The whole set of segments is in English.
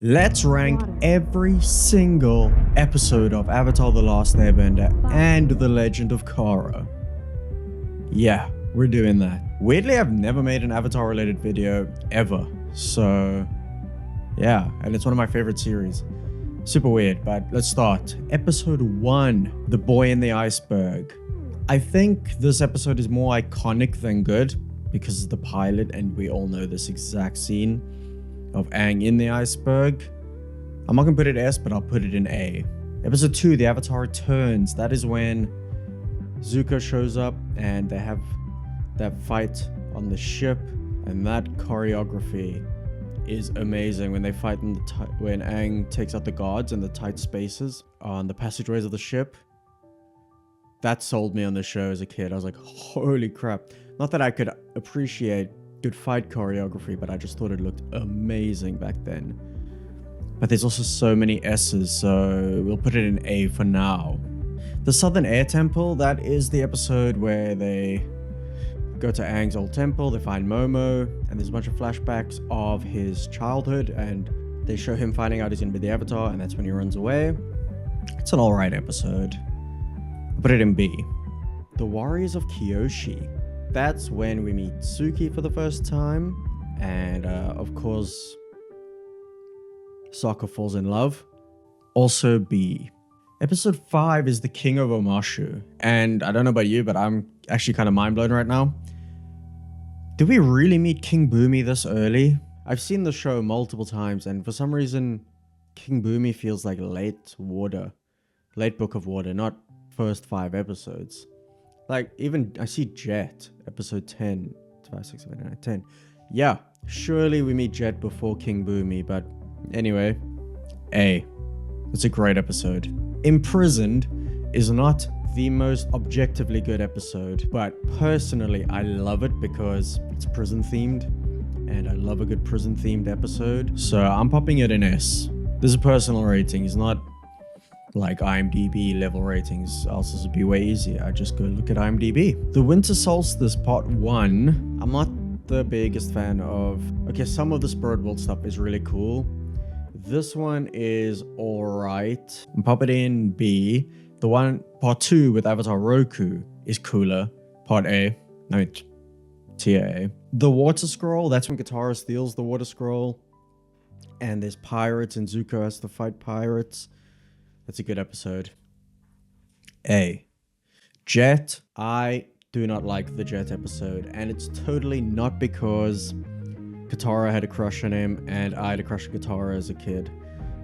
Let's rank every single episode of Avatar: The Last Airbender and The Legend of Korra. Yeah, we're doing that. Weirdly, I've never made an Avatar related video ever. So yeah, and it's one of my favorite series. Super weird, but let's start. Episode 1, The Boy in the Iceberg. I think this episode is more iconic than good because it's the pilot and we all know this exact scene of Aang in the iceberg. I'm not gonna put it S, but I'll put it in A. Episode 2, The Avatar Returns. That is when Zuko shows up and they have that fight on the ship, and that choreography is amazing when they fight in when Aang takes out the guards in the tight spaces on the passageways of the ship. That sold me on the show as a kid. I was like, holy crap. Not that I could appreciate good fight choreography, but I just thought it looked amazing back then. But there's also so many S's, so we'll put it in A for now. The Southern Air Temple, that is the episode where they go to Aang's old temple, they find Momo, and there's a bunch of flashbacks of his childhood, and they show him finding out he's gonna be the Avatar, and that's when he runs away. It's an alright episode. I'll put it in B. The Warriors of Kyoshi. That's when we meet Suki for the first time, and of course, Sokka falls in love. Also B. Episode 5 is The King of Omashu, and I don't know about you, but I'm actually kind of mind blown right now. Did we really meet King Bumi this early? I've seen the show multiple times, and for some reason, King Bumi feels like late Book of Water, not first 5 episodes. Like, even, I see Jet, episode 10, 5, 6, 7, 8, 9, 10. Yeah, surely we meet Jet before King Bumi, but anyway, A. It's a great episode. Imprisoned is not the most objectively good episode, but personally, I love it because it's prison themed, and I love a good prison themed episode. So I'm popping it in S. This is a personal rating, it's not like IMDb level ratings, else this would be way easier. I just go look at IMDb. The Winter Solstice Part 1, I'm not the biggest fan of. Okay, some of the Spirit World stuff is really cool. This one is alright. I'm popping it in B. The one, Part 2 with Avatar Roku is cooler. Part A. I mean, tier A. The Water Scroll, that's when Katara steals the Water Scroll. And there's pirates and Zuko has to fight pirates. That's a good episode. A. Jet. I do not like the Jet episode, and it's totally not because Katara had a crush on him and I had a crush on Katara as a kid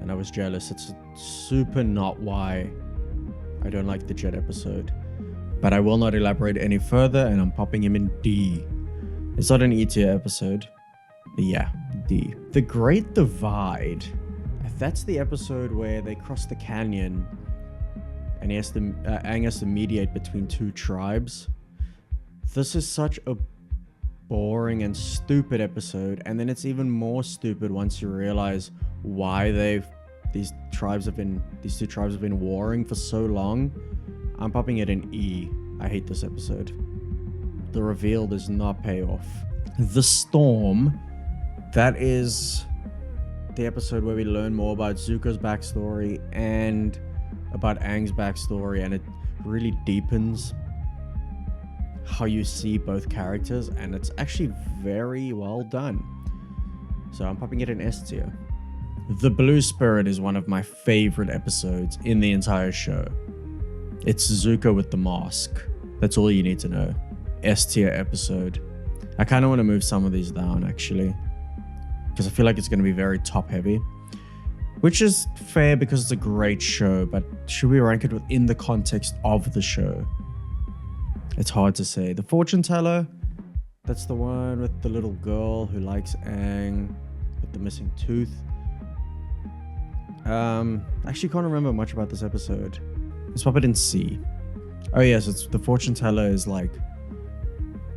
and I was jealous. It's super not why I don't like the Jet episode. But I will not elaborate any further, and I'm popping him in D. It's not an E tier episode, but yeah, D. The Great Divide. That's the episode where they cross the canyon and Aang has to mediate between 2 tribes. This is such a boring and stupid episode, and then it's even more stupid once you realize why these two tribes have been warring for so long. I'm popping it in E. I hate this episode. The reveal does not pay off. The Storm, that is the episode where we learn more about Zuko's backstory and about Aang's backstory, and it really deepens how you see both characters, and it's actually very well done. So I'm popping it in S tier. The Blue Spirit is one of my favorite episodes in the entire show. It's Zuko with the mask. That's all you need to know. S tier episode. I kind of want to move some of these down actually, because I feel like it's going to be very top heavy, which is fair because it's a great show, but should we rank it within the context of the show? It's hard to say. The Fortune Teller, that's the one with the little girl who likes Aang with the missing tooth. Actually can't remember much about this episode. Let's pop it in C. Oh yes, it's the Fortune Teller is like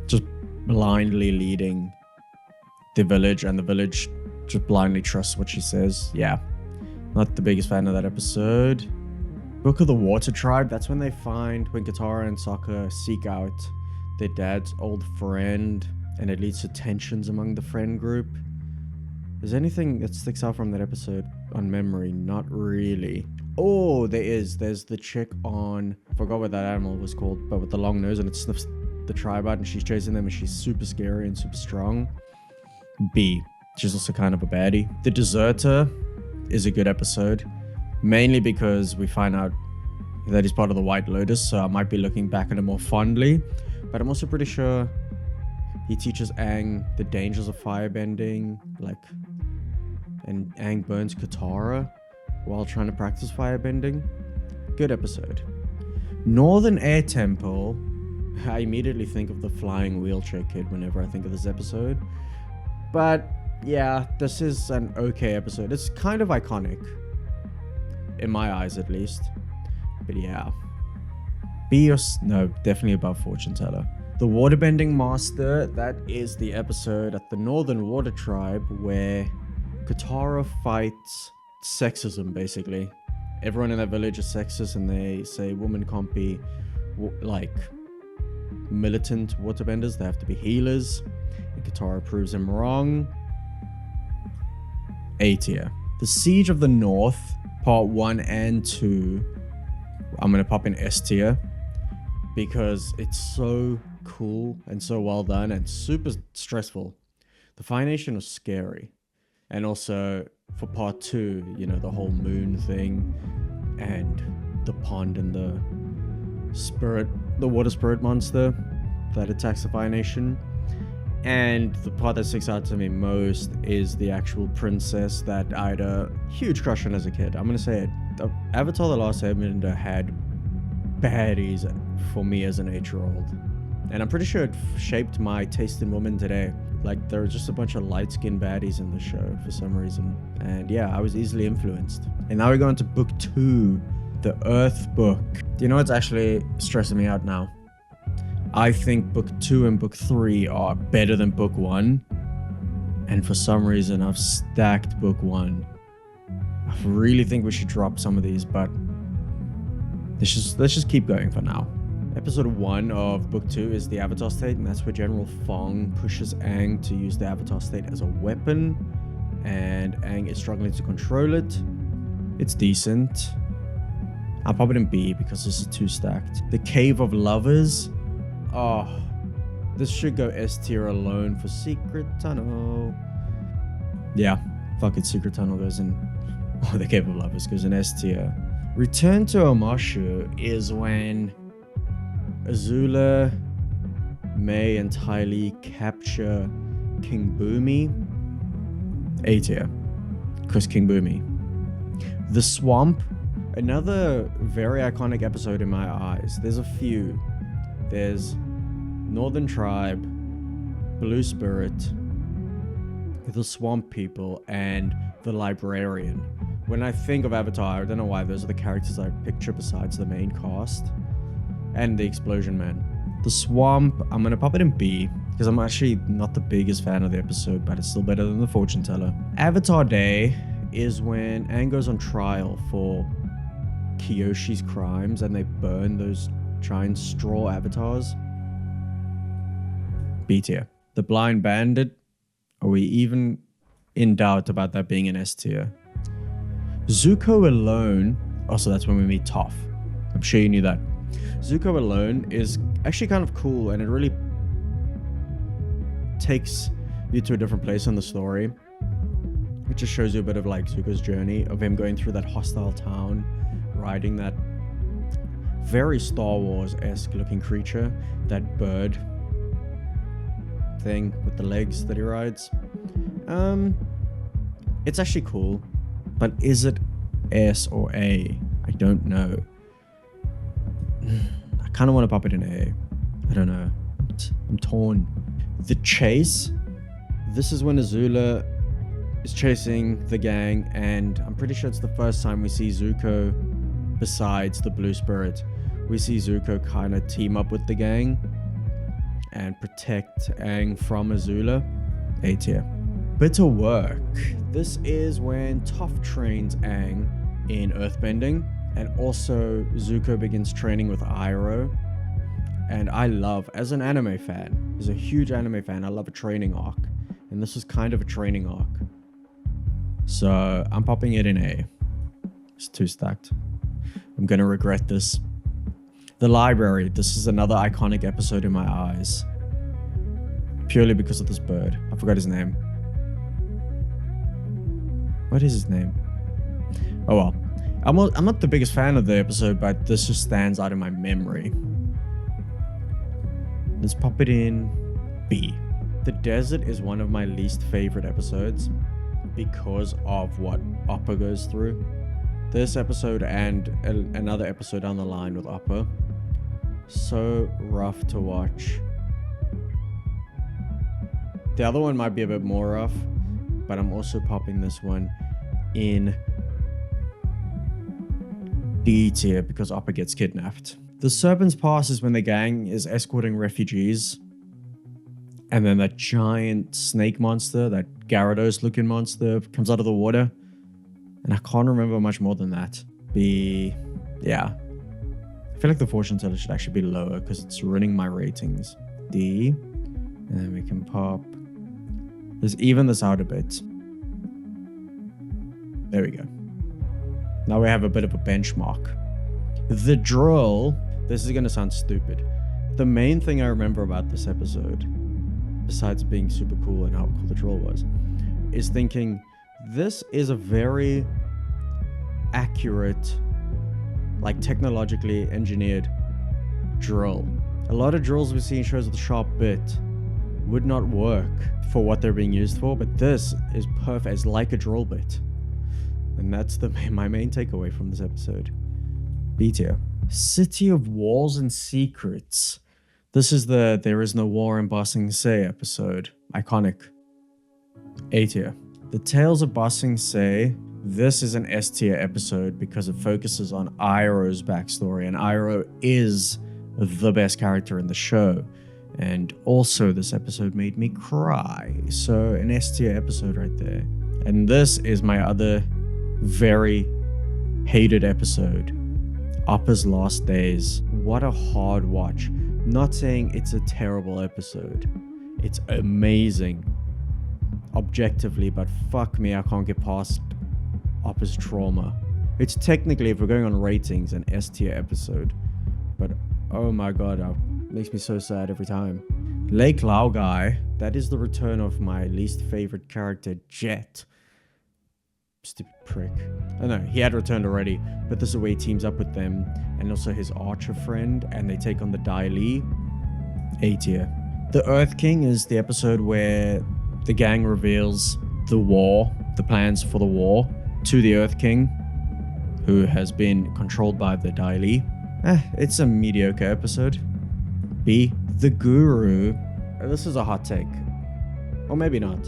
just blindly leading the village, and the village just blindly trusts what she says. Yeah, not the biggest fan of that episode. Book of the Water Tribe, that's when Katara and Sokka seek out their dad's old friend, and it leads to tensions among the friend group. Is there anything that sticks out from that episode on memory? Not really. Oh, there is. There's the chick on... I forgot what that animal was called, but with the long nose, and it sniffs the tribe out, and she's chasing them, and she's super scary and super strong. B. She's also kind of a baddie. The Deserter is a good episode, mainly because we find out that he's part of the White Lotus, so I might be looking back at him more fondly. But I'm also pretty sure he teaches Aang the dangers of firebending, and Aang burns Katara while trying to practice firebending. Good episode. Northern Air Temple. I immediately think of the flying wheelchair kid whenever I think of this episode. But yeah, this is an okay episode. It's kind of iconic. In my eyes, at least. But yeah. No, definitely above Fortune Teller. The Waterbending Master, that is the episode at the Northern Water Tribe where Katara fights sexism, basically. Everyone in that village is sexist, and they say women can't be, militant waterbenders. They have to be healers. And Katara proves him wrong. A tier. The Siege of the North, Part 1 and 2. I'm going to pop in S tier because it's so cool and so well done and super stressful. The Fire Nation was scary. And also for Part 2, the whole moon thing and the pond and the water spirit monster that attacks the Fire Nation. And the part that sticks out to me most is the actual princess that I had a huge crush on as a kid. I'm going to say it. Avatar The Last Airbender had baddies for me as an 8-year-old. And I'm pretty sure it shaped my taste in women today. There were just a bunch of light-skinned baddies in the show for some reason. And yeah, I was easily influenced. And now we go into Book 2, the Earth Book. Do you know what's actually stressing me out now? I think Book 2 and Book 3 are better than Book 1. And for some reason, I've stacked Book 1. I really think we should drop some of these, but let's just keep going for now. Episode 1 of Book 2 is the Avatar State, and that's where General Fong pushes Aang to use the Avatar State as a weapon, and Aang is struggling to control it. It's decent. I'll pop it in B because this is too stacked. The Cave of Lovers. Oh, this should go S tier alone for Secret Tunnel. Yeah, fuck it, Secret Tunnel goes in. Oh, the Cave of Lovers goes in S tier. Return to Omashu is when Azula, Mai, and Ty Lee capture King Boomy. A tier, because King Boomy. The Swamp, another very iconic episode in my eyes. There's a few. There's Northern Tribe, Blue Spirit, the Swamp People, and the Librarian. When I think of Avatar, I don't know why, those are the characters I picture besides the main cast. And the Explosion Man. The Swamp, I'm going to pop it in B, because I'm actually not the biggest fan of the episode, but it's still better than the Fortune Teller. Avatar Day is when Aang goes on trial for Kyoshi's crimes, and they burn those giant straw avatars. B tier. The Blind Bandit. Are we even in doubt about that being an S tier? Zuko Alone. Also, that's when we meet Toph. I'm sure you knew that. Zuko Alone is actually kind of cool, and it really takes you to a different place in the story. It just shows you a bit of Zuko's journey of him going through that hostile town, riding that very Star Wars-esque looking creature, that bird thing with the legs that he rides. It's actually cool, but is it S or A? I don't know. I kind of want to pop it in A. I don't know. I'm torn. The Chase. This is when Azula is chasing the gang, and I'm pretty sure it's the first time we see Zuko besides the Blue Spirit. We see Zuko kind of team up with the gang and protect Aang from Azula. A tier. Bitter Work. This is when Toph trains Aang in earthbending, and also Zuko begins training with Iroh. And I love, as an anime fan, as a huge anime fan, I love a training arc. And this was kind of a training arc. So I'm popping it in A. It's 2 stacked. I'm gonna regret this. The library. This is another iconic episode in my eyes. Purely because of this bird. I forgot his name. What is his name? Oh well. I'm not the biggest fan of the episode, but this just stands out in my memory. Let's pop it in B. The desert is one of my least favorite episodes because of what Appa goes through. This episode and another episode down the line with Appa. So rough to watch. The other one might be a bit more rough, but I'm also popping this one in D tier because Appa gets kidnapped. The Serpent's Pass is when the gang is escorting refugees, and then that giant snake monster, that Gyarados looking monster, comes out of the water, and I can't remember much more than that. Yeah. I feel like the fortune teller should actually be lower because it's ruining my ratings. D, and then we can pop. Let's even this out a bit. There we go. Now we have a bit of a benchmark. The drill. This is going to sound stupid. The main thing I remember about this episode, besides being super cool and how cool the drill was, is thinking this is a very accurate, like technologically engineered drill. A lot of drills we see in shows with a sharp bit would not work for what they're being used for, but this is perfect. It's like a drill bit. And that's my main takeaway from this episode. B tier. City of Walls and Secrets. This is the There Is No War in Ba Sing Se episode. Iconic. A tier. The Tales of Ba Sing Se. This is an S tier episode because it focuses on Iroh's backstory, and Iroh is the best character in the show. And also this episode made me cry. So an S tier episode right there. And this is my other very hated episode. Appa's Last Days. What a hard watch. Not saying it's a terrible episode. It's amazing. Objectively, but fuck me, I can't get past Appa's trauma. It's technically, if we're going on ratings, an S tier episode. But oh my god, it makes me so sad every time. Lake Laogai. That is the return of my least favorite character, Jet. Stupid prick. Oh no, he had returned already, but this is where he teams up with them and also his archer friend, and they take on the Dai Li. A tier. The Earth King is the episode where the gang reveals the plans for the war to the Earth King, who has been controlled by the Dai Li. It's a mediocre episode. B. The Guru. This is a hot take. Or maybe not.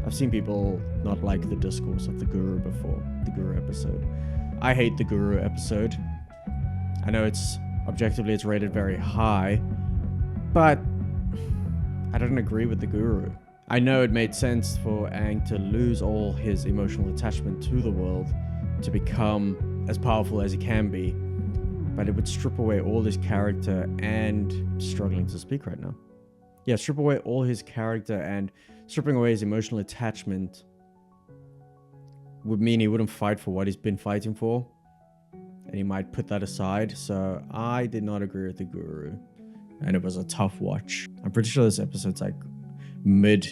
I've seen people not like the discourse of the Guru before, the Guru episode. I hate the Guru episode. I know objectively it's rated very high, but I don't agree with the Guru. I know it made sense for Aang to lose all his emotional attachment to the world to become as powerful as he can be, but it would strip away all his character and struggling to speak right now. Yeah, strip away all his character and stripping away his emotional attachment would mean he wouldn't fight for what he's been fighting for, and he might put that aside. So I did not agree with the Guru, and it was a tough watch. I'm pretty sure this episode's like mid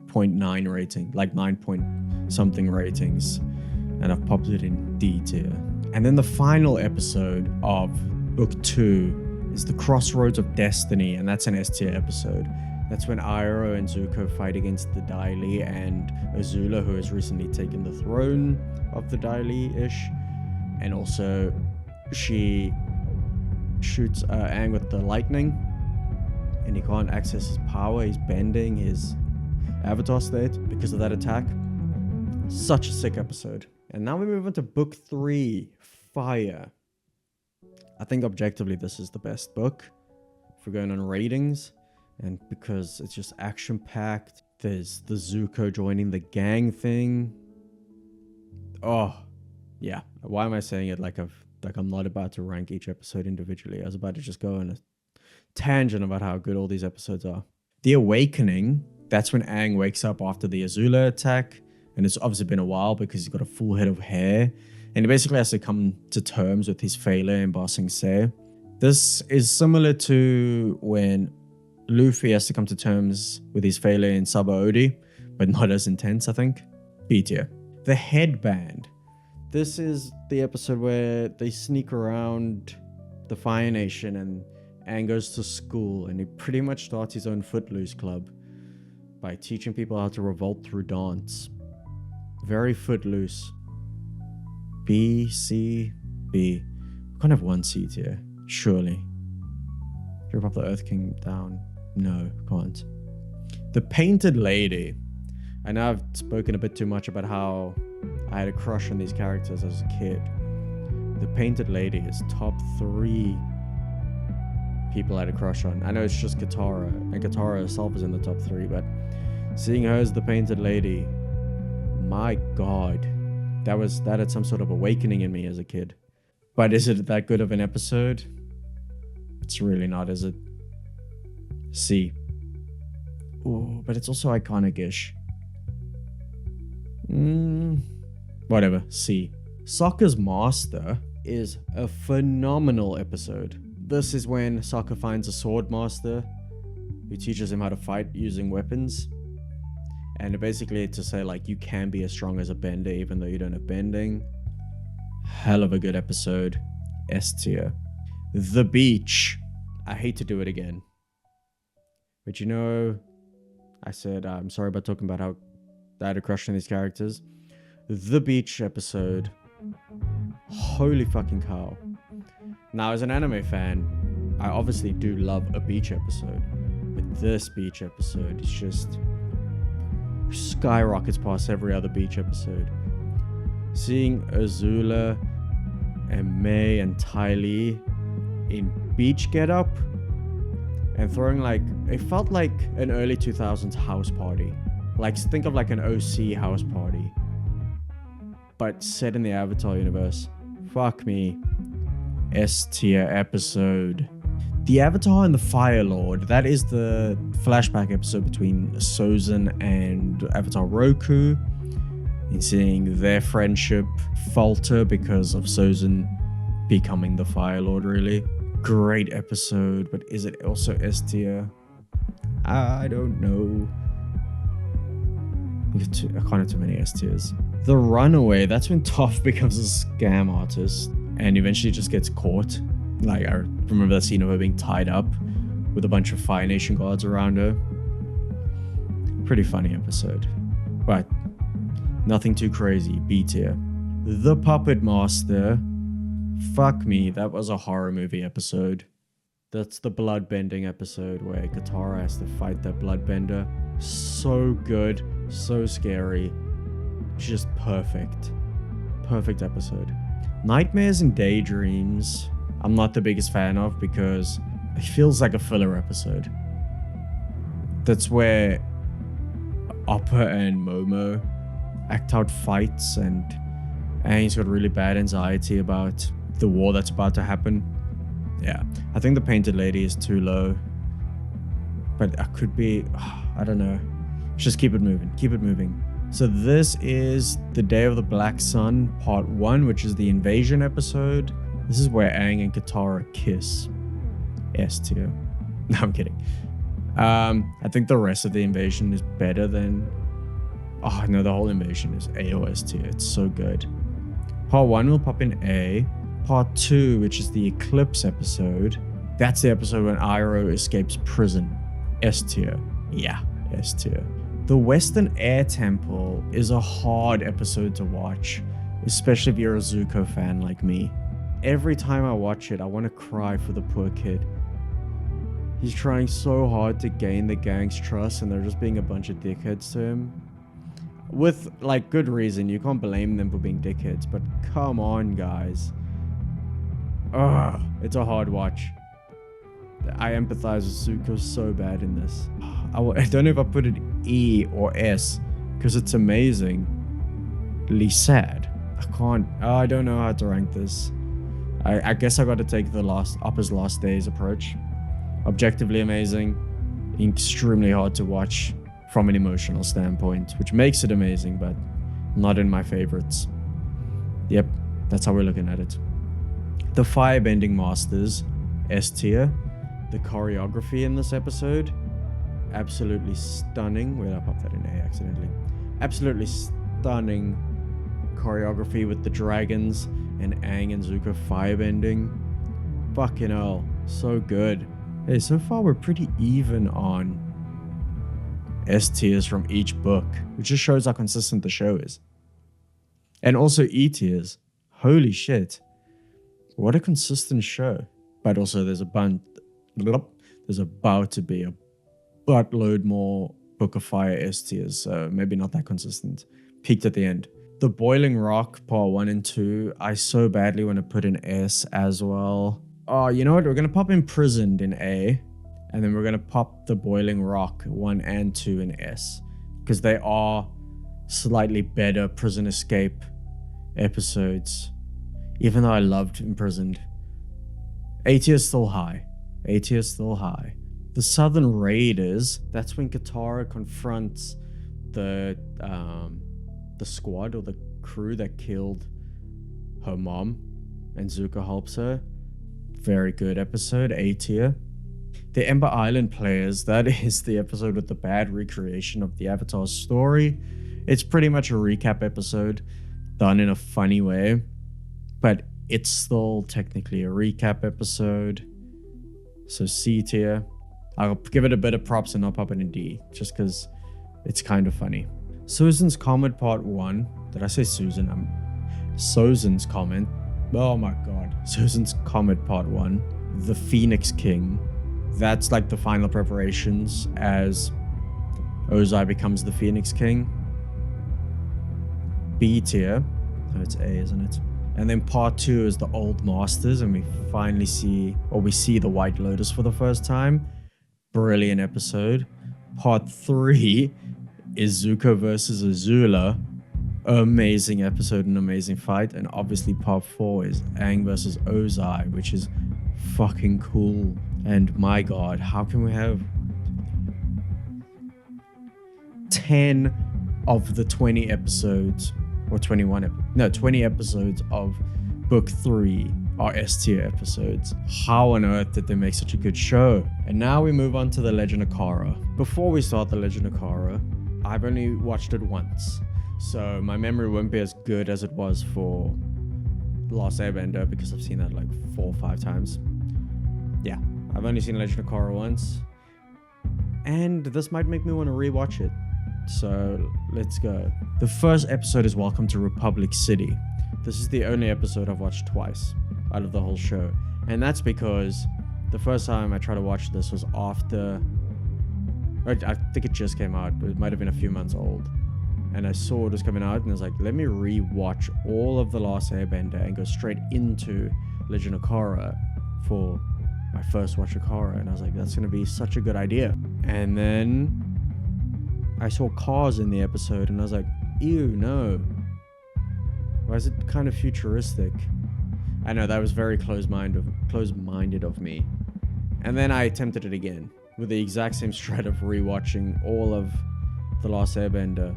0.9 rating, like 9 point something ratings, and I've popped it in D tier. And then the final episode of book 2 is the Crossroads of Destiny, and that's an S tier episode. That's when Iroh and Zuko fight against the Dai Li and Azula, who has recently taken the throne of the Dai Li-ish. And also, she shoots Aang with the lightning, and he can't access his power. He's bending his avatar state because of that attack. Such a sick episode. And now we move on to book 3, Fire. I think objectively this is the best book if we're going on ratings. And because it's just action-packed, there's the Zuko joining the gang thing. Oh, yeah. Why am I saying it like I'm not about to rank each episode individually? I was about to just go on a tangent about how good all these episodes are. The Awakening, that's when Aang wakes up after the Azula attack, And it's obviously been a while because he's got a full head of hair. And he basically has to come to terms with his failure in Ba Sing Se. This is similar to when Luffy has to come to terms with his failure in Sabaody, but not as intense, I think. B tier. The headband. This is the episode where they sneak around the Fire Nation and Aang goes to school and he pretty much starts his own Footloose club by teaching people how to revolt through dance. Very Footloose. B, C, B. We can't have one C tier, surely. Rip up the Earth King down. No, can't. The Painted Lady. I know I've spoken a bit too much about how I had a crush on these characters as a kid. The Painted Lady is top 3 people I had a crush on. I know it's just Katara, and Katara herself is in the top 3, but seeing her as the Painted Lady, my god, that had some sort of awakening in me as a kid. But is it that good of an episode? It's really not, is it? C. Ooh, but it's also iconic-ish. Whatever, C. Sokka's Master is a phenomenal episode. This is when Sokka finds a sword master who teaches him how to fight using weapons. And basically to say like you can be as strong as a bender even though you don't have bending. Hell of a good episode. S tier. The Beach. I hate to do it again. But you know, I said I'm sorry about talking about how I had a crush on these characters. The Beach episode. Holy fucking cow. Now, as an anime fan, I obviously do love a beach episode. But this beach episode is just skyrockets past every other beach episode. Seeing Azula and May and Ty Lee in beach getup and throwing like, it felt like an early 2000s house party. Like, think of like an OC house party, but set in the Avatar universe. Fuck me. S tier episode. The Avatar and the Fire Lord. That is the flashback episode between Sozin and Avatar Roku. And seeing their friendship falter because of Sozin becoming the Fire Lord, really. Great episode, but is it also S tier? I don't know. I can't have too many S tiers. The Runaway, that's when Toph becomes a scam artist and eventually just gets caught. Like, I remember that scene of her being tied up with a bunch of Fire Nation guards around her. Pretty funny episode, but nothing too crazy. B tier. The Puppet Master. Fuck me, that was a horror movie episode. That's the bloodbending episode where Katara has to fight that bloodbender. So good, so scary. Just perfect. Perfect episode. Nightmares and Daydreams, I'm not the biggest fan of because it feels like a filler episode. That's where Appa and Momo act out fights and he's got really bad anxiety about the war that's about to happen. Yeah, I think the Painted Lady is too low. But I could be, I don't know. Just keep it moving, keep it moving. So this is The Day of the Black Sun, part 1, which is the invasion episode. This is where Aang and Katara kiss. S tier. No, I'm kidding. I think the rest of the invasion is better than... Oh, no, the whole invasion is A or S tier. It's so good. Part 1 will pop in A. Part 2, which is the Eclipse episode. That's the episode when Iroh escapes prison. S tier. Yeah, S tier. The Western Air Temple is a hard episode to watch, especially if you're a Zuko fan like me. Every time I watch it, I want to cry for the poor kid. He's trying so hard to gain the gang's trust and they're just being a bunch of dickheads to him. With, like, good reason. You can't blame them for being dickheads, but come on, guys. Ugh, it's a hard watch. I empathize with Zuko so bad in this. I don't know if I put it E or S because it's amazingly sad. I don't know how to rank this. I guess I got to take the Appa's Last Days approach. Objectively amazing, extremely hard to watch from an emotional standpoint, which makes it amazing, but Not in my favorites. Yep, that's how we're looking at it. The Firebending Masters, S tier. The choreography in this episode, absolutely stunning. Wait, I popped that in A accidentally. Absolutely stunning choreography with the dragons and Aang and Zuko firebending. Fucking hell, so good. Hey, so far we're pretty even on S tiers from each book, which just shows how consistent the show is. And also E tiers. Holy shit. What a consistent show. But also there's about to be a buttload more Book of Fire S tiers, so maybe not that consistent. Peaked at the end. The Boiling Rock part 1 and 2, I so badly want to put in S as well. Oh, you know what? We're going to pop Imprisoned in A, and then we're going to pop The Boiling Rock 1 and 2 in S, because they are slightly better prison escape episodes, even though I loved Imprisoned. A tier is still high. A tier is still high. The Southern Raiders, that's when Katara confronts the squad or the crew that killed her mom, and Zuko helps her. Very good episode, A tier. The Ember Island Players, that is the episode with the bad recreation of the Avatar story. It's pretty much a recap episode done in a funny way, but it's still technically a recap episode. So C tier. I'll give it a bit of props and I'll pop it in D, just because it's kind of funny. Susan's Comet Part 1. Did I say Susan? Susan's Comet. Oh my god. Susan's Comet Part 1. The Phoenix King. That's like the final preparations as Ozai becomes the Phoenix King. B tier. Oh, it's A, isn't it? And then part 2 is the Old Masters, and we finally see, or we see the White Lotus for the first time. Brilliant episode. Part 3 is Zuko versus Azula. Amazing episode and amazing fight. And obviously part 4 is Aang versus Ozai, which is fucking cool. And my god, how can we have 10 of the 20 episodes, or 20 episodes of book 3 are S tier episodes. How on earth did they make such a good show? And now we move on to The Legend of Korra. Before we start The Legend of Korra, I've only watched it once, so my memory won't be as good as it was for The Last Airbender, because I've seen that like 4 or 5 times. Yeah, I've only seen Legend of Korra once, and this might make me want to rewatch it. So let's go. The first episode is Welcome to Republic City. This is the only episode I've watched twice out of the whole show, and that's because the first time I tried to watch this was after, I think it just came out. It might have been a few months old, and I saw it was coming out, and I was like, let me re-watch all of The Last Airbender and go straight into Legend of Korra for my first watch of Korra. And I was like, that's gonna be such a good idea. And then I saw cars in the episode, and I was like, ew, no. Why is it kind of futuristic? I know that was very close-minded of me. And then I attempted it again with the exact same strat of rewatching all of The Last Airbender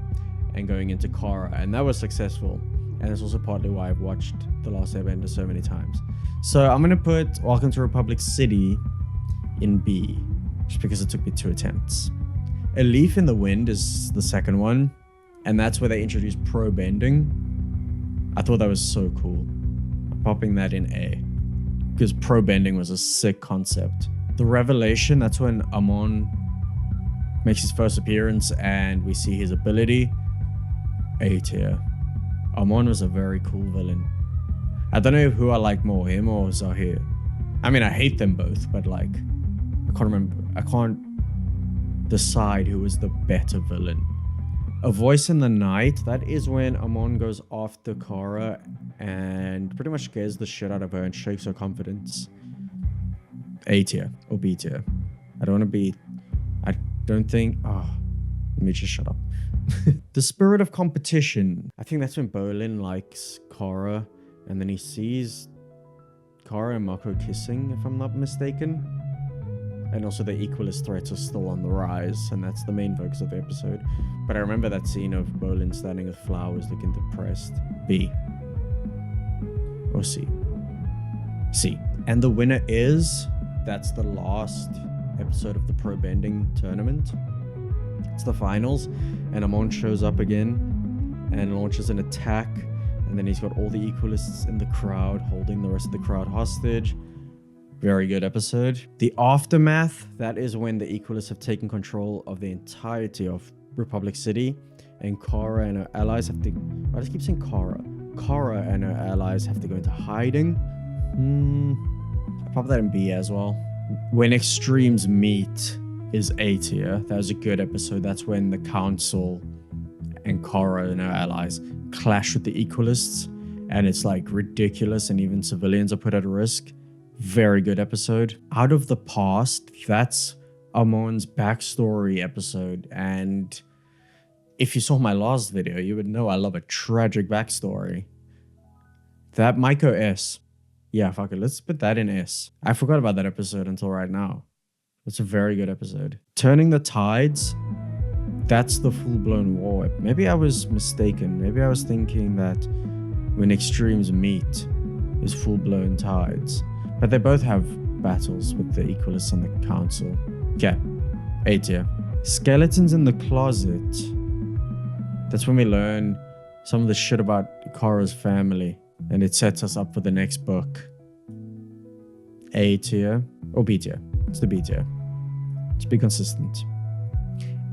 and going into Korra, and that was successful. And that's also partly why I've watched The Last Airbender so many times. So I'm gonna put Welcome to Republic City in B, just because it took me 2 attempts. A Leaf in the Wind is the second one, and that's where they introduced pro bending. I thought that was so cool. I'm popping that in A, because pro bending was a sick concept. The Revelation, that's when Amon makes his first appearance and we see his ability. A tier. Amon was a very cool villain. I don't know who I like more, him or Zahir. I mean, I hate them both, but like, I can't decide who is the better villain. A Voice in the Night, that is when Amon goes after Korra and pretty much scares the shit out of her and shakes her confidence. A tier or B tier. I don't think, let me just shut up. The Spirit of Competition. I think that's when Bolin likes Korra, and then he sees Korra and Mako kissing, if I'm not mistaken. And also the equalist threats are still on the rise, and that's the main focus of the episode. But I remember that scene of Bolin standing with flowers looking depressed. B. Or C. C. And the winner is... That's the last episode of the Pro Bending tournament. It's the finals, and Amon shows up again and launches an attack, and then he's got all the equalists in the crowd holding the rest of the crowd hostage. Very good episode. The aftermath, that is when the equalists have taken control of the entirety of Republic City, and Kara and her allies have to... I just keep saying Kara. Kara and her allies have to go into hiding. I'll pop that in B as well. When extremes meet is A tier. That was a good episode. That's when the council and Kara and her allies clash with the equalists, and it's like ridiculous, and even civilians are put at risk. Very good episode. Out of the Past, that's Amon's backstory episode, and if you saw my last video, you would know I love a tragic backstory. That might go S. Yeah, fuck it. Let's put that in S. I forgot about that episode until right now. It's a very good episode. Turning the Tides, that's the full-blown war. Maybe I was mistaken. Maybe I was thinking that When Extremes Meet is full-blown Tides. But they both have battles with the equalists on the council. Okay, A tier. Skeletons in the Closet. That's when we learn some of the shit about Kara's family, and it sets us up for the next book. A tier or B tier? It's the B tier. Let's be consistent.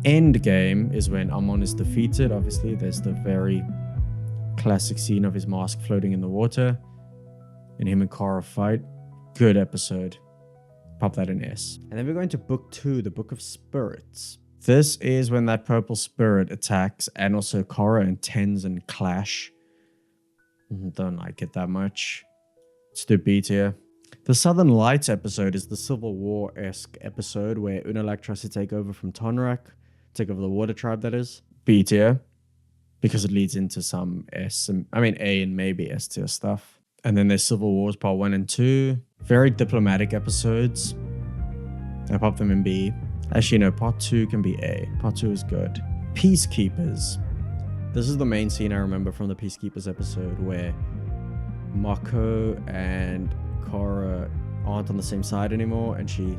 Endgame is when Amon is defeated. Obviously, there's the very classic scene of his mask floating in the water, and him and Kara fight. Good episode. Pop that in S. And then we're going to book 2, the Book of Spirits. This is when that purple spirit attacks, and also Kara and Tenzin clash. Don't like it that much. Let's do B tier. The Southern Lights episode is the Civil War-esque episode where Unalaq tries to take over from Tonrak, take over the water tribe, that is. B tier, because it leads into some S, A and maybe S tier stuff. And then there's Civil Wars Part 1 and 2. Very diplomatic episodes. I pop them in B. Actually, no, Part 2 can be A. Part 2 is good. Peacekeepers. This is the main scene I remember from the Peacekeepers episode where Mako and Kara aren't on the same side anymore, and she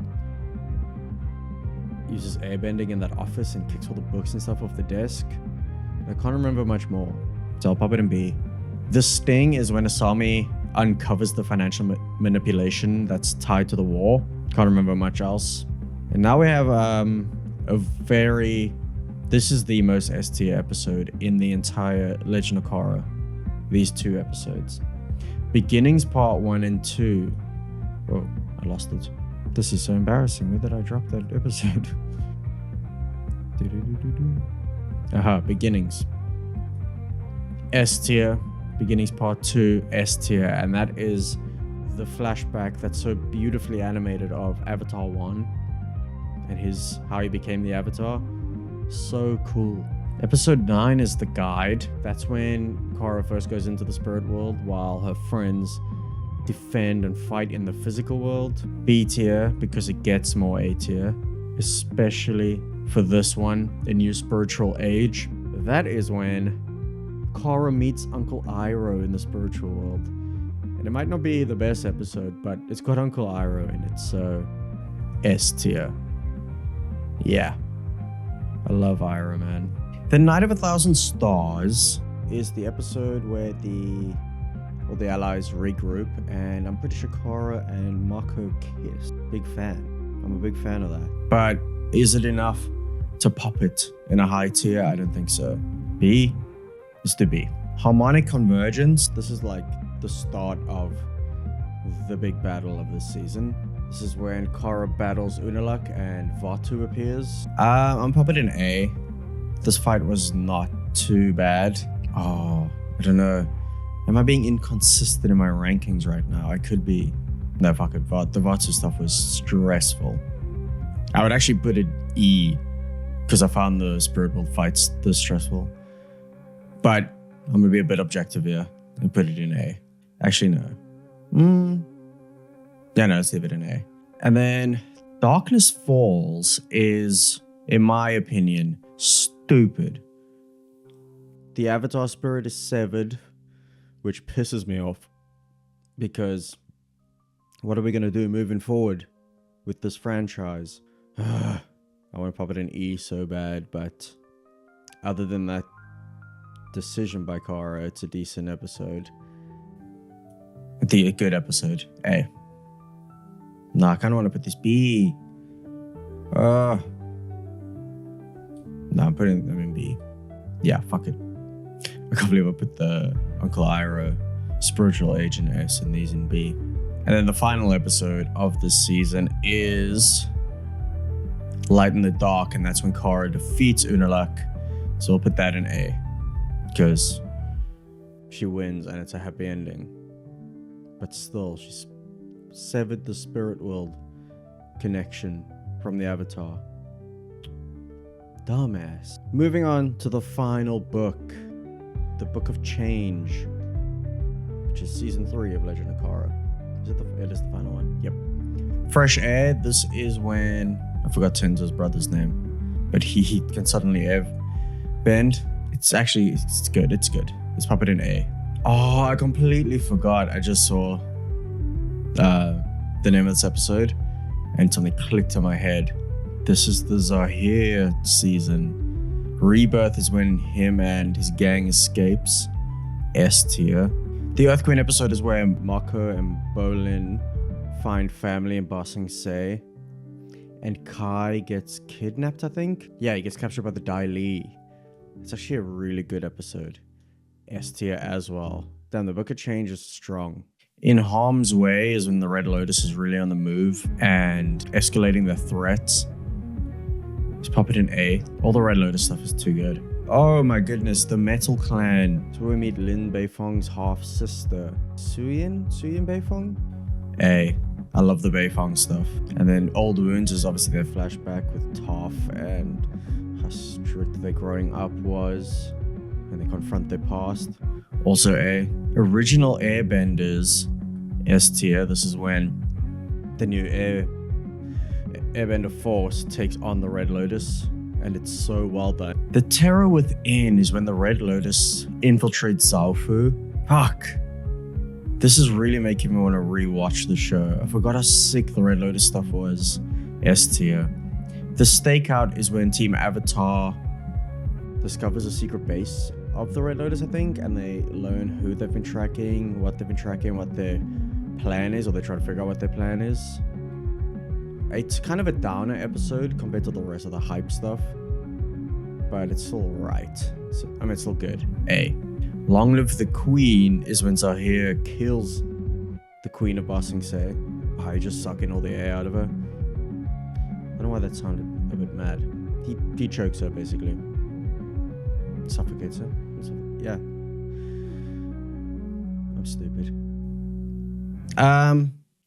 uses airbending in that office and kicks all the books and stuff off the desk. I can't remember much more, so I'll pop it in B. The Sting is when Asami uncovers the financial manipulation that's tied to the war. Can't remember much else. And now we have this is the most S tier episode in the entire Legend of Korra. These 2 episodes. Beginnings Part 1 and 2. Oh, I lost it. This is so embarrassing. Where did I drop that episode? Beginnings. S tier. Beginnings Part 2, S tier. And that is the flashback that's so beautifully animated of Avatar 1 and how he became the Avatar. So cool. Episode 9 is the guide. That's when Kara first goes into the spirit world while her friends defend and fight in the physical world. B tier because it gets more A tier, especially for this one, A New Spiritual Age. That is when Kara meets Uncle Iroh in the spiritual world. And it might not be the best episode, but it's got Uncle Iroh in it, so S tier. Yeah. I love Iroh, man. The Night of 1,000 Stars is the episode where all the allies regroup, and I'm pretty sure Kara and Mako kiss. Big fan. I'm a big fan of that. But is it enough to pop it in a high tier? I don't think so. B is to B. Harmonic Convergence. This is like the start of the big battle of this season. This is when Kara battles Unalaq and Vaatu appears. I'm popping in A. This fight was not too bad. Oh, I don't know. Am I being inconsistent in my rankings right now? I could be. No, fuck it. The Vaatu stuff was stressful. I would actually put it E because I found the Spirit World fights the stressful. But I'm going to be a bit objective here and put it in A. Actually, no. Yeah, no, let's leave it in A. And then Darkness Falls is, in my opinion, stupid. The Avatar spirit is severed, which pisses me off. Because what are we going to do moving forward with this franchise? I want to pop it in E so bad, but other than that decision by Kara, it's a decent episode. A good episode. A. No, I kind of want to put this B. No, I'm putting them in B. Yeah, fuck it. I can't believe I put the Uncle Iroh spiritual agent S and these in B. And then the final episode of this season is Light in the Dark, and that's when Kara defeats Unalaq. So we'll put that in A, because she wins and it's a happy ending. But still, she's severed the spirit world connection from the Avatar. Dumbass. Moving on to the final book, the Book of Change, which is season 3 of Legend of Korra. It is the final one. Yep. Fresh Air. This is when I forgot Tenzo's brother's name, but he can suddenly bend. It's good. It's good. Let's pop it in A. Oh, I completely forgot. I just saw the name of this episode, and something clicked in my head. This is the Zahir season. Rebirth is when him and his gang escapes. S tier. The Earth Queen episode is where Mako and Bolin find family in Ba Sing Se, and Kai gets kidnapped, I think? Yeah, he gets captured by the Dai Li. It's actually a really good episode. S tier as well. Damn, the Book of Change is strong. In Harm's Way is when the Red Lotus is really on the move and escalating their threats. Let's pop it in A. All the Red Lotus stuff is too good. Oh my goodness, the Metal Clan. So we meet Lin Beifong's half-sister, Suyin Beifong? A. I love the Beifong stuff. And then Old Wounds is obviously their flashback with Toph and how strict their growing up was, and they confront their past. Also A. Original Airbenders, S tier. This is when the new Airbender Force takes on the Red Lotus, and it's so well done. The Terror Within is when the Red Lotus infiltrates Zaofu. Fuck. This is really making me want to rewatch the show. I forgot how sick the Red Lotus stuff was. S tier. The Stakeout is when Team Avatar discovers a secret base of the Red Lotus, I think, and they learn who they've been tracking, what they've been tracking, what their plan is, or they try to figure out what their plan is. It's kind of a downer episode compared to the rest of the hype stuff, but it's still right. It's still good. A. Long Live the Queen is when Zahir kills the Queen of Ba Sing Se by just sucking all the air out of her. I don't know why that sounded a bit mad. He chokes her, basically. Suffocates her. Yeah. I'm stupid.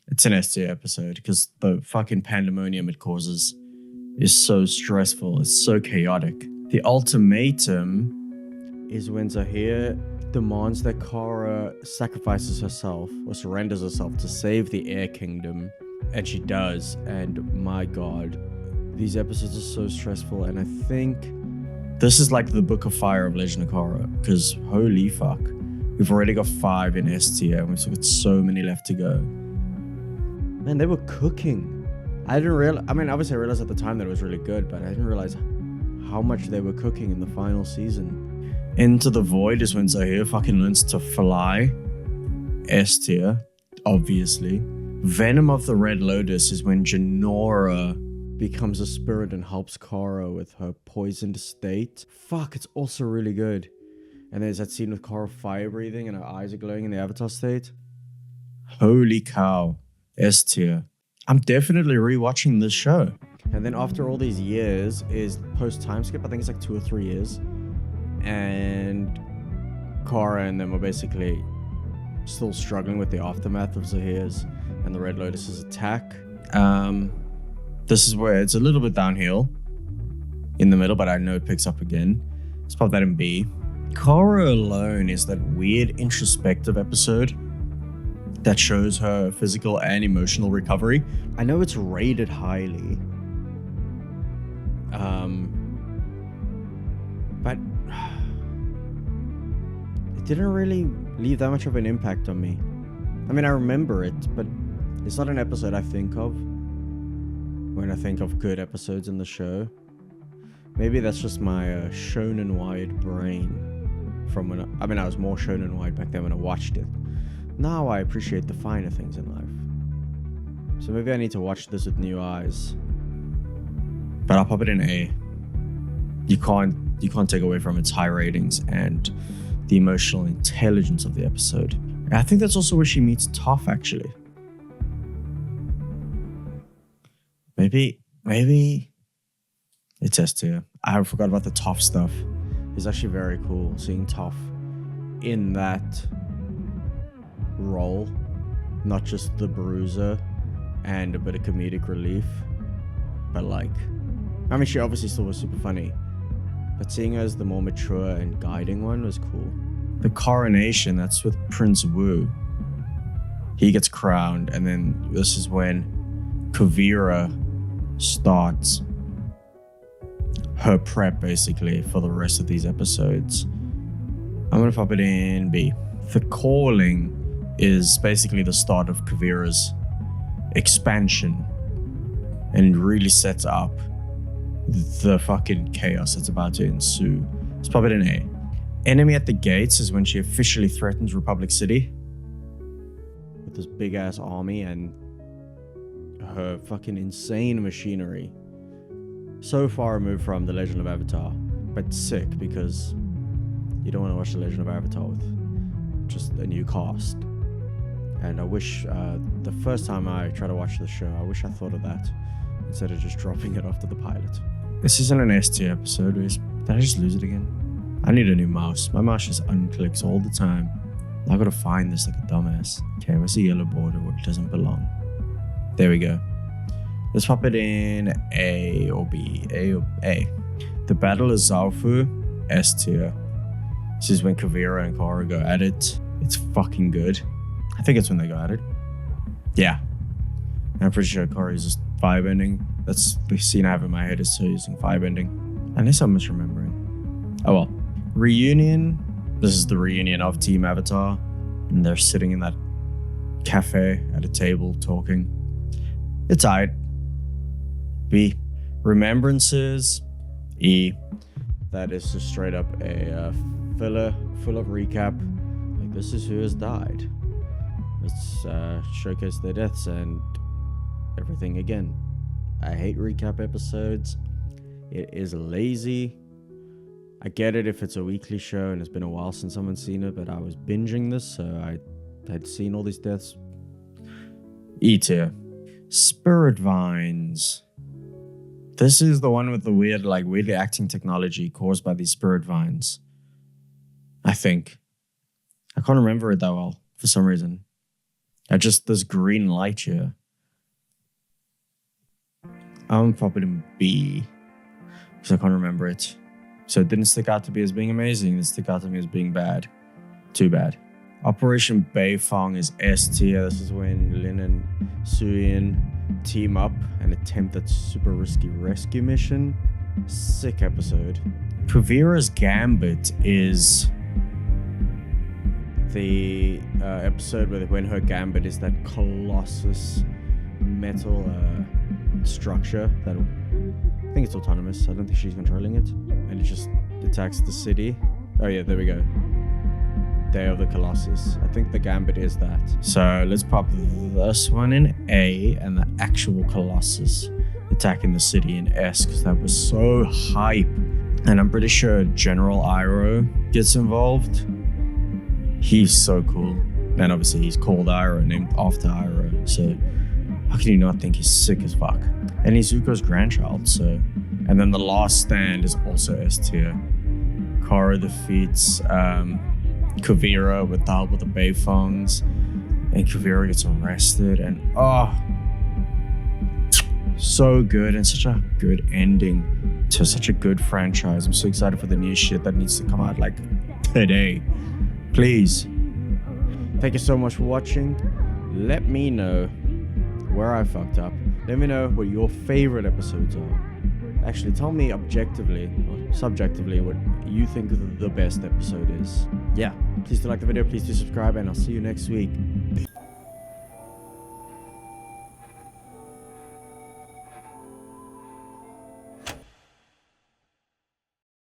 It's an S tier episode because the fucking pandemonium it causes is so stressful. It's so chaotic. The Ultimatum is when Zahir demands that Korra sacrifices herself or surrenders herself to save the Air Kingdom, and she does. And my god, these episodes are so stressful, and I think this is like the Book of Fire of Legend of Korra, because holy fuck, we've already got 5 in S tier and we've still got so many left to go. Man, they were cooking. I didn't realize, obviously I realized at the time that it was really good, but I didn't realize how much they were cooking in the final season. Into the Void is when Zahir fucking learns to fly. S tier, obviously. Venom of the Red Lotus is when Jinora becomes a spirit and helps Korra with her poisoned state. Fuck, it's also really good. And there's that scene with Korra fire breathing and her eyes are glowing in the Avatar state. Holy cow. S tier. I'm definitely rewatching this show. And then after all these years is post time skip. I think it's like 2 or 3 years. And Korra and them are basically still struggling with the aftermath of Zahir's and the Red Lotus's attack. This is where it's a little bit downhill in the middle, but I know it picks up again. Let's pop that in B. Korra Alone is that weird introspective episode that shows her physical and emotional recovery. I know it's rated highly, but it didn't really leave that much of an impact on me. I mean, I remember it, but it's not an episode I think of when I think of good episodes in the show. Maybe that's just my shonen-wide brain from when I was more shonen-wide back then when I watched it. Now I appreciate the finer things in life. So maybe I need to watch this with new eyes. But I'll pop it in A. You can't take away from its high ratings and the emotional intelligence of the episode. And I think that's also where she meets Toph, actually. Maybe it's S tier. I forgot about the Toph stuff. It's actually very cool seeing Toph in that role, not just the bruiser and a bit of comedic relief, but like, I mean, she obviously still was super funny, but seeing her as the more mature and guiding one was cool. The coronation, that's with Prince Wu. He gets crowned, and then this is when Kuvira starts her prep basically for the rest of these episodes. I'm gonna pop it in B. The Calling is basically the start of Kuvira's expansion and really sets up the fucking chaos that's about to ensue. Let's pop it in A. Enemy at the Gates is when she officially threatens Republic City with this big ass army and her fucking insane machinery. So far removed from The Legend of Avatar, but sick because you don't want to watch The Legend of Avatar with just a new cast. And I wish the first time I tried to watch the show, I wish I thought of that instead of just dropping it after the pilot. This isn't an S tier episode. Did I just lose it again? I need a new mouse. My mouse just unclicks all the time. I gotta find this like a dumbass. Okay, where's the yellow border where it doesn't belong? There we go. Let's pop it in A or B. A or A. The Battle of Zaofu, S tier. This is when Kuvira and Kara go at it. It's fucking good. I think it's when they go at it. Yeah. I'm pretty sure Kara uses firebending. That's the scene I have in my head is her using firebending. Unless I'm misremembering. Oh well. Reunion. This is the reunion of Team Avatar. And they're sitting in that cafe at a table talking. It's alright. B. Remembrances. E. That is just straight up a filler full of recap. Like, this is who has died. Let's showcase their deaths and everything again. I hate recap episodes. It is lazy. I get it if it's a weekly show and it's been a while since someone's seen it, but I was binging this, so I had seen all these deaths. E tier. Spirit Vines. This is the one with the weirdly acting technology caused by these spirit vines. I think. I can't remember it that well for some reason. This green light here. I'm popping in B because I can't remember it. So it didn't stick out to me as being amazing. It stuck out to me as being bad. Too bad. Operation Beifong is S tier. This is when Lin and Suyin team up and attempt that super risky rescue mission. Sick episode. Kuvira's Gambit is the episode when her gambit is that colossus metal structure that I think it's autonomous. I don't think she's controlling it, and it just attacks the city. Oh yeah, there we go. Day of the Colossus. I think the gambit is that. So let's pop this one in A and the actual Colossus attacking the city in S because that was so hype. And I'm pretty sure General Iroh gets involved. He's so cool. And obviously he's called Iroh, named after Iroh. So how can you not think he's sick as fuck? And he's Zuko's grandchild, so. And then the last stand is also S tier. Kara defeats Kuvira with the help of the Beifongs. And Kuvira gets arrested and so good and such a good ending to such a good franchise. I'm so excited for the new shit that needs to come out like today. Please. Thank you so much for watching. let me know where I fucked up. Let me know what your favorite episodes are. Actually, tell me objectively or subjectively what you think the best episode is. Yeah, please do like the video, please do subscribe, and I'll see you next week.